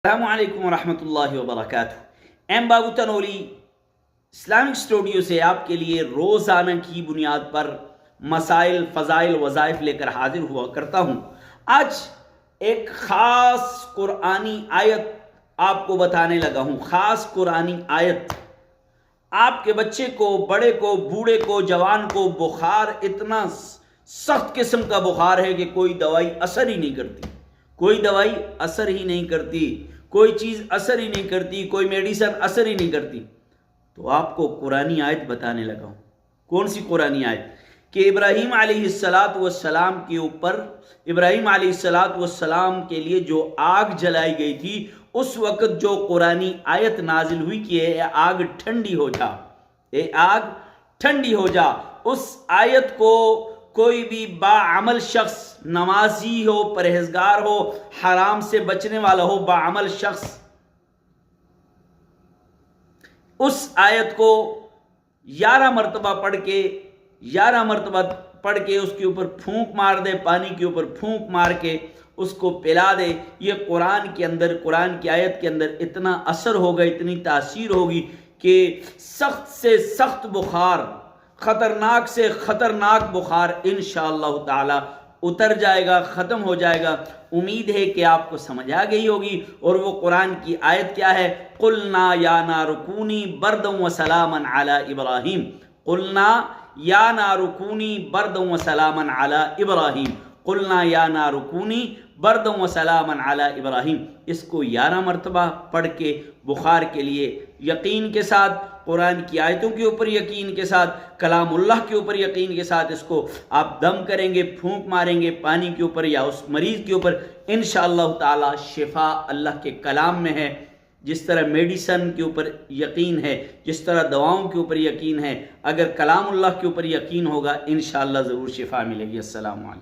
السلام علیکم ورحمۃ اللہ وبرکاتہ۔ ایم بابو تنولی اسلامک اسٹوڈیو سے آپ کے لیے روزانہ کی بنیاد پر مسائل، فضائل، وظائف لے کر حاضر ہوا کرتا ہوں۔ آج ایک خاص قرآنی آیت آپ کو بتانے لگا ہوں۔ خاص قرآنی آیت آپ کے بچے کو، بڑے کو، بوڑھے کو، جوان کو بخار، اتنا سخت قسم کا بخار ہے کہ کوئی دوائی اثر ہی نہیں کرتی، کوئی دوائی اثر ہی نہیں کرتی، کوئی چیز اثر ہی نہیں کرتی، کوئی میڈیسن اثر ہی نہیں کرتی، تو آپ کو قرآنی آیت بتانے لگا ہوں۔ کون سی قرآنی آیت؟ کہ ابراہیم علیہ السلام کے اوپر، ابراہیم علیہ السلام کے لیے جو آگ جلائی گئی تھی، اس وقت جو قرآنی آیت نازل ہوئی کہ اے آگ ٹھنڈی ہو جا، اے آگ ٹھنڈی ہو جا، اس آیت کو کوئی بھی باعمل شخص، نمازی ہو، پرہیزگار ہو، حرام سے بچنے والا ہو، باعمل شخص اس آیت کو 11 مرتبہ پڑھ کے اس کے اوپر پھونک مار دے، پانی کے اوپر پھونک مار کے اس کو پلا دے۔ یہ قرآن کے اندر، قرآن کی آیت کے اندر اتنا اثر ہوگا، اتنی تاثیر ہوگی کہ سخت سے سخت بخار، خطرناک سے خطرناک بخار انشاءاللہ تعالی اتر جائے گا، ختم ہو جائے گا۔ امید ہے کہ آپ کو سمجھ آ گئی ہوگی۔ اور وہ قرآن کی آیت کیا ہے؟ قلنا یا نار کونی بردا وسلاما علی ابراہیم، قلنا یا نار کونی بردا وسلاما علی ابراہیم، قلنا یا نار کونی بردا وسلاما علی ابراہیم۔ اس کو 11 مرتبہ پڑھ کے بخار کے لیے یقین کے ساتھ، قرآن کی آیتوں کے اوپر یقین کے ساتھ، کلام اللہ کے اوپر یقین کے ساتھ اس کو آپ دم کریں گے، پھونک ماریں گے پانی کے اوپر یا اس مریض کے اوپر، انشاءاللہ تعالی شفا اللہ کے کلام میں ہے۔ جس طرح میڈیسن کے اوپر یقین ہے، جس طرح دواؤں کے اوپر یقین ہے، اگر کلام اللہ کے اوپر یقین ہوگا انشاءاللہ ضرور شفا ملے گی۔ السلام علیکم۔